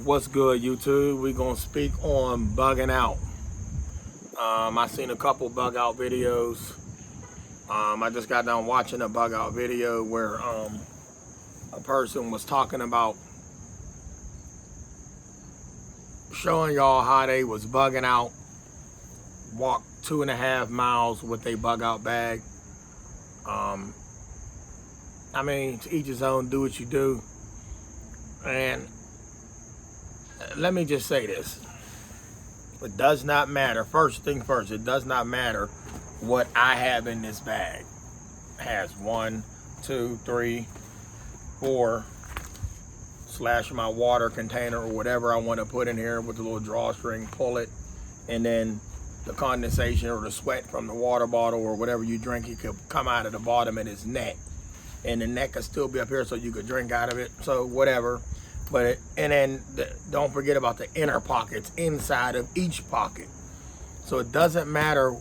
What's good, YouTube? We're gonna speak on bugging out. I seen a couple bug out videos. I just got done watching a bug out video where a person was talking about showing y'all how they was bugging out, walked 2.5 miles with a bug out bag. I mean, to each his own, do what you do. And let me just say this. It does not matter. First thing first, it does not matter what I have in this bag. It has 1, 2, 3, 4 slash my water container or whatever I want to put in here with the little drawstring, pull it, and then the condensation or the sweat from the water bottle or whatever you drink, it could come out of the bottom of this neck. And the neck could still be up here so you could drink out of it. So whatever. And then don't forget about the inner pockets inside of each pocket. So it doesn't matter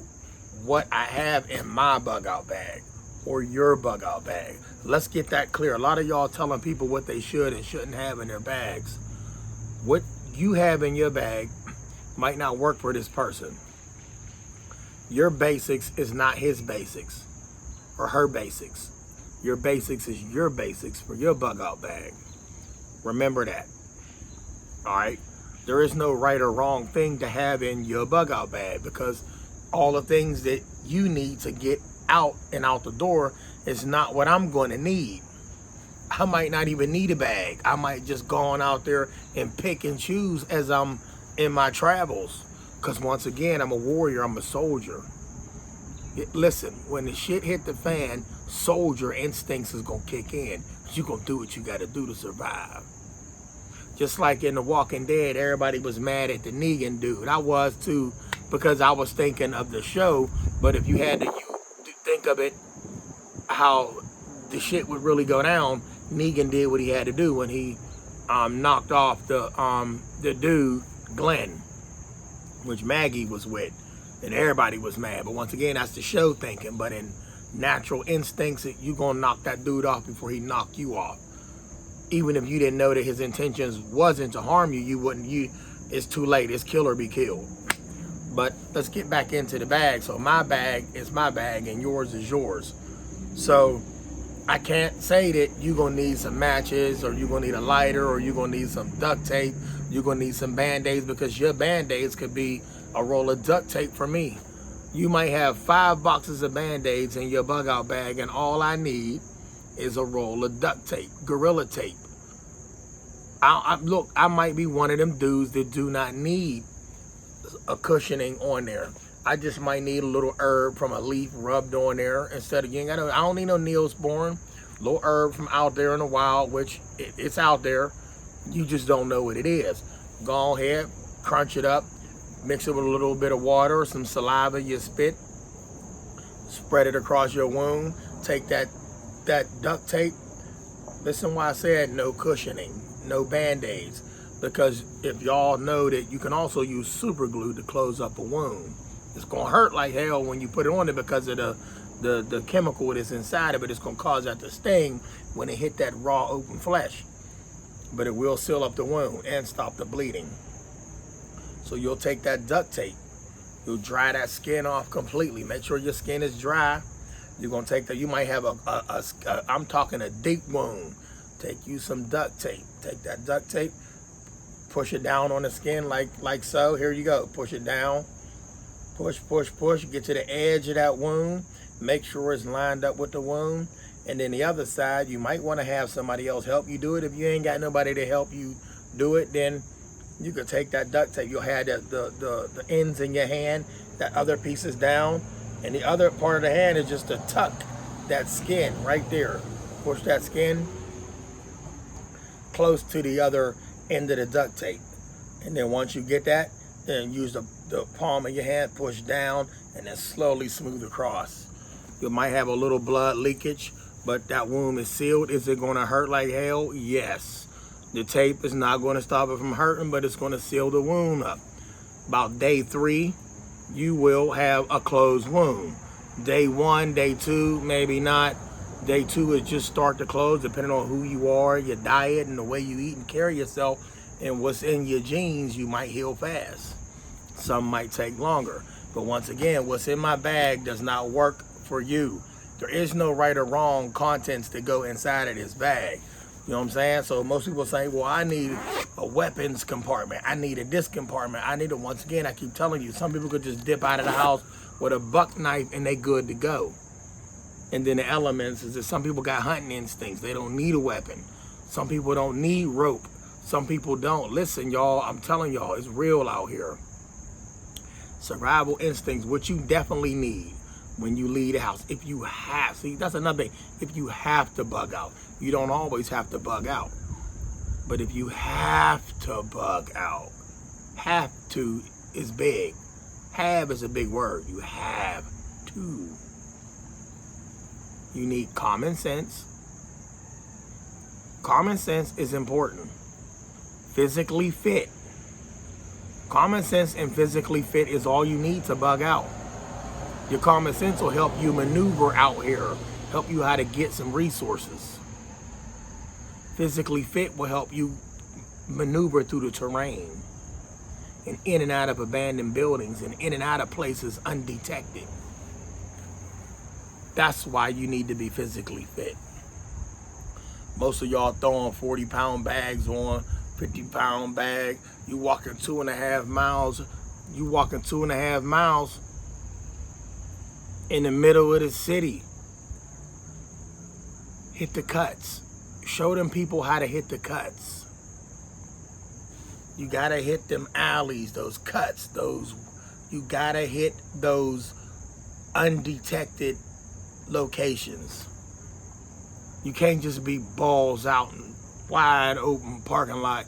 what I have in my bug out bag or your bug out bag. Let's get that clear. A lot of y'all telling people what they should and shouldn't have in their bags. What you have in your bag might not work for this person. Your basics is not his basics or her basics. Your basics is your basics for your bug out bag. Remember that. All right. There is no right or wrong thing to have in your bug out bag, because all the things that you need to get out and out the door is not what I'm going to need. I might not even need a bag. I might just go on out there and pick and choose as I'm in my travels. Because once again, I'm a warrior. I'm a soldier. Listen, when the shit hit the fan, soldier instincts is going to kick in. You're going to do what you got to do to survive. Just like in The Walking Dead, everybody was mad at the Negan dude. I was too, because I was thinking of the show. But if you had to think of it, how the shit would really go down, Negan did what he had to do when he knocked off the dude, Glenn, which Maggie was with. And everybody was mad. But once again, that's the show thinking. But in natural instincts, you're going to knock that dude off before he knock you off. Even if you didn't know that his intentions wasn't to harm you, you wouldn't. It's too late. It's kill or be killed. But let's get back into the bag. So my bag is my bag and yours is yours. So I can't say that you're going to need some matches or you're going to need a lighter or you're going to need some duct tape. You're going to need some Band-Aids, because your Band-Aids could be a roll of duct tape for me. You might have 5 boxes of Band-Aids in your bug out bag, and all I need is a roll of duct tape, Gorilla Tape. Look, I might be one of them dudes that do not need a cushioning on there. I just might need a little herb from a leaf rubbed on there instead of, I don't need no Neosporin. Little herb from out there in the wild, which it's out there. You just don't know what it is. Go ahead, crunch it up, mix it with a little bit of water, some saliva, you spit, spread it across your wound, take that duct tape. Listen why I said no cushioning, no Band-Aids, because if y'all know that you can also use super glue to close up a wound. It's gonna hurt like hell when you put it on it because of the chemical that's inside of it. It's gonna cause that to sting when it hit that raw open flesh. But it will seal up the wound and stop the bleeding. So you'll take that duct tape, you'll dry that skin off completely. Make sure your skin is dry. You're gonna take that. You might have I'm talking a deep wound. Take you some duct tape. Take that duct tape, push it down on the skin like so. Here you go. Push it down. Push, push, push. Get to the edge of that wound. Make sure it's lined up with the wound. And then the other side, you might want to have somebody else help you do it. If you ain't got nobody to help you do it, then you could take that duct tape. You'll have the ends in your hand, that other piece is down, and the other part of the hand is just to tuck that skin right there. Push that skin close to the other end of the duct tape. And then once you get that, then use the palm of your hand, push down, and then slowly smooth across. You might have a little blood leakage, but that wound is sealed. Is it going to hurt like hell? Yes. The tape is not going to stop it from hurting, but it's going to seal the wound up. About day 3, you will have a closed wound. Day 1, day 2, maybe not. Day 2 is just start to close, depending on who you are, your diet, and the way you eat and carry yourself. And what's in your genes, you might heal fast. Some might take longer. But once again, what's in my bag does not work for you. There is no right or wrong contents that go inside of this bag. You know what I'm saying? So most people say, well, I need a weapons compartment. I need a this compartment. I need it. Once again, I keep telling you, some people could just dip out of the house with a buck knife and they good to go. And then the elements is that some people got hunting instincts. They don't need a weapon. Some people don't need rope. Some people don't. Listen, y'all, I'm telling y'all, it's real out here. Survival instincts, what you definitely need when you leave the house. If you have, see, that's another thing. If you have to bug out, you don't always have to bug out. But if you have to bug out, have to is big. Have is a big word. You have to. You need common sense. Common sense is important. Physically fit. Common sense and physically fit is all you need to bug out. Your common sense will help you maneuver out here, help you how to get some resources. Physically fit will help you maneuver through the terrain and in and out of abandoned buildings and in and out of places undetected. That's why you need to be physically fit. Most of y'all throwing 40-pound bags on, 50-pound bag. You walking 2.5 miles. You walking 2.5 miles in the middle of the city. Hit the cuts. Show them people how to hit the cuts. You gotta hit them alleys, those cuts, you gotta hit those undetected locations. You can't just be balls out in wide open parking lot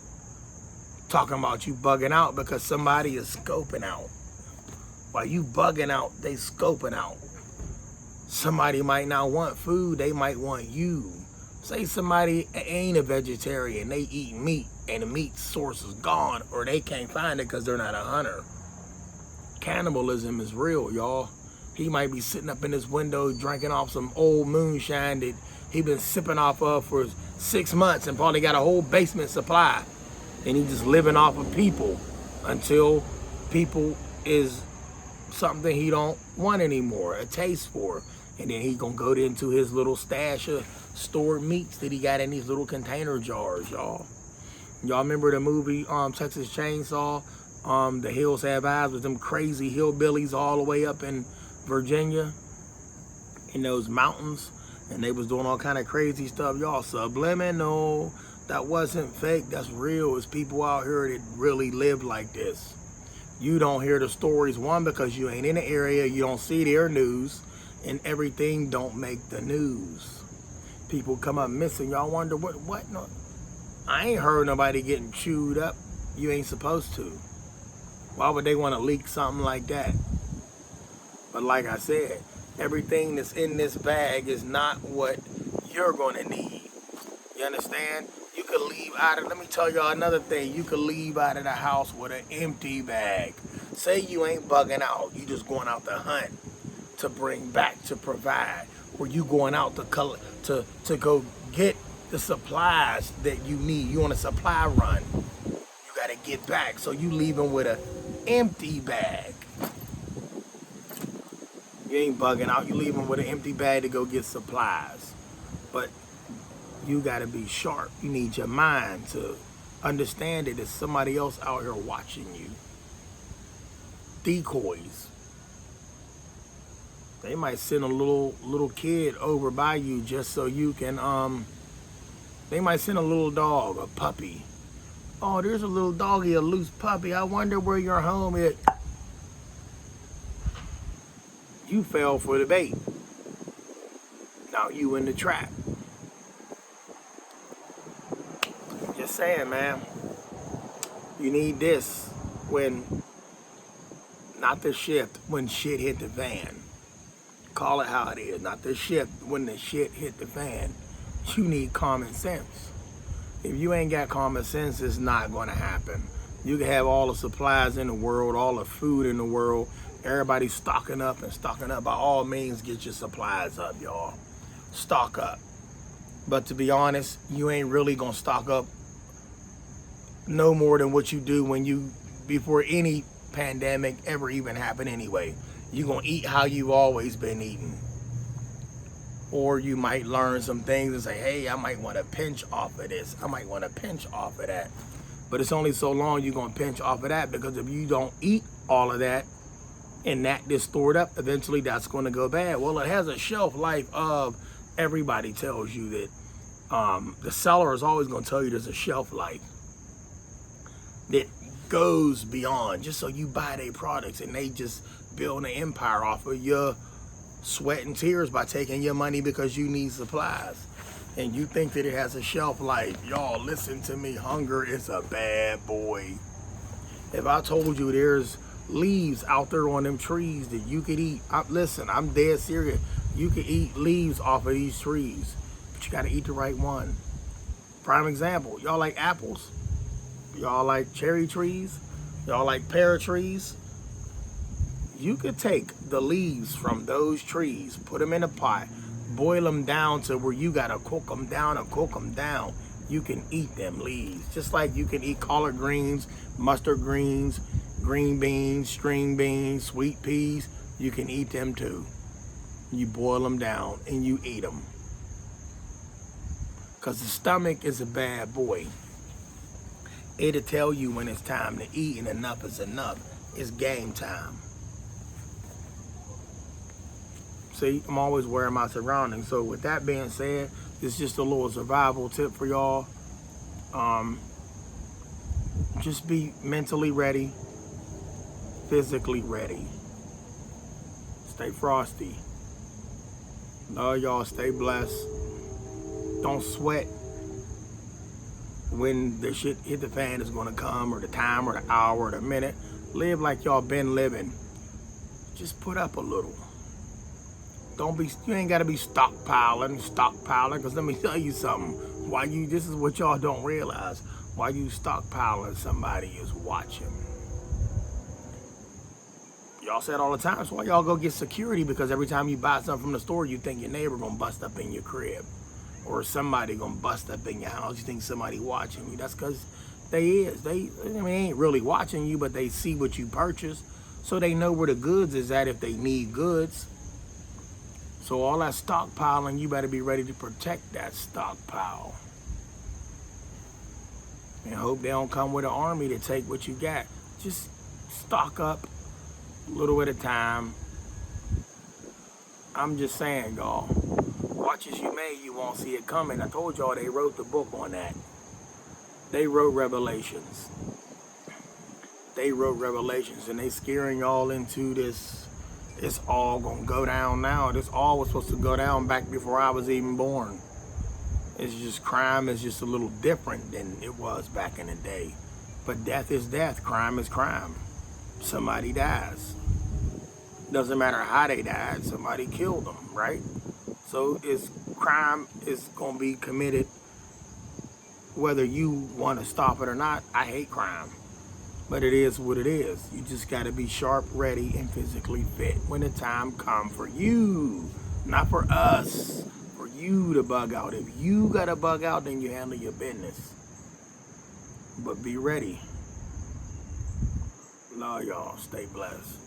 talking about you bugging out because somebody is scoping out. While you bugging out, they scoping out. Somebody might not want food, they might want you. Say somebody ain't a vegetarian, they eat meat and the meat source is gone or they can't find it because they're not a hunter. Cannibalism is real, y'all. He might be sitting up in his window drinking off some old moonshine that he been sipping off of for 6 months and probably got a whole basement supply. And he just living off of people until people is something he don't want anymore, a taste for. And then he gonna go into his little stash of stored meats that he got in these little container jars, y'all. Y'all remember the movie Texas Chainsaw? The Hills Have Eyes with them crazy hillbillies all the way up in Virginia in those mountains, and they was doing all kind of crazy stuff, y'all. Subliminal. That wasn't fake, that's real. It's people out here that really live like this. You don't hear the stories, one, because you ain't in the area, you don't see their news, and everything don't make the news. People come up missing, y'all wonder what? No, I ain't heard nobody getting chewed up. You ain't supposed to. Why would they want to leak something like that? But like I said, everything that's in this bag is not what you're gonna need. You understand? You could leave out of, let me tell y'all another thing. You could leave out of the house with an empty bag. Say you ain't bugging out. You just going out to hunt, to bring back, to provide. Or you going out to go get the supplies that you need. You on a supply run. You gotta get back. So you leaving with an empty bag. You ain't bugging out. You leaving with an empty bag to go get supplies. But you gotta be sharp. You need your mind to understand that there's somebody else out here watching you. Decoys. They might send a little kid over by you just so you can they might send a little dog, a puppy. Oh, there's a little doggy, a loose puppy. I wonder where your home is. You fell for the bait. Now you in the trap. Just saying, man. You need this when, not the shift, when shit hit the fan. Call it how it is. Not the shift, when the shit hit the fan. You need common sense. If you ain't got common sense, it's not going to happen. You can have all the supplies in the world, all the food in the world. Everybody's stocking up and stocking up. By all means, get your supplies up, y'all. Stock up. But to be honest, you ain't really going to stock up no more than what you do before any pandemic ever even happened anyway. You're going to eat how you've always been eating. Or you might learn some things and say, hey, I might want to pinch off of this. I might want to pinch off of that. But it's only so long you're going to pinch off of that, because if you don't eat all of that and that gets stored up, eventually that's going to go bad. Well, it has a shelf life of, everybody tells you that the seller is always going to tell you there's a shelf life that goes beyond, just so you buy their products, and they just build an empire off of your sweat and tears by taking your money because you need supplies. And you think that it has a shelf life. Y'all, listen to me. Hunger is a bad boy. If I told you there's leaves out there on them trees that you could eat, listen, I'm dead serious. You can eat leaves off of these trees, but you got to eat the right one. Prime example, y'all like apples? Y'all like cherry trees? Y'all like pear trees? You could take the leaves from those trees, put them in a pot, boil them down to where you gotta cook them down and cook them down. You can eat them leaves. Just like you can eat collard greens, mustard greens, green beans, string beans, sweet peas. You can eat them too. You boil them down and you eat them. Because the stomach is a bad boy. It'll tell you when it's time to eat, and enough is enough. It's game time. See, I'm always wearing my surroundings. So with that being said, it's just a little survival tip for y'all. Just be mentally ready, physically ready. Stay frosty. Love y'all. Stay blessed. Don't sweat when the shit hit the fan is gonna come, or the time, or the hour, or the minute. Live like y'all been living. Just put up a little. You ain't gotta be stockpiling, because let me tell you something. This is what y'all don't realize. Why you stockpiling, somebody is watching. Y'all say it all the time. That's why y'all go get security, because every time you buy something from the store, you think your neighbor gonna bust up in your crib, or somebody gonna bust up in your house. You think somebody watching you. That's because they ain't really watching you, but they see what you purchase, so they know where the goods is at if they need goods. So all that stockpiling, you better be ready to protect that stockpile. And hope they don't come with an army to take what you got. Just stock up a little at a time. I'm just saying, y'all. Watch as you may, you won't see it coming. I told y'all they wrote the book on that. They wrote Revelations. And they scaring y'all into this. It's all gonna go down now. This all was supposed to go down back before I was even born. It's just, crime is just a little different than it was back in the day. But death is death, crime is crime. Somebody dies. Doesn't matter how they died, somebody killed them, right? So crime is gonna be committed whether you wanna stop it or not. I hate crime. But it is what it is. You just got to be sharp, ready, and physically fit when the time comes for you. Not for us. For you to bug out. If you got to bug out, then you handle your business. But be ready. Love y'all. Stay blessed.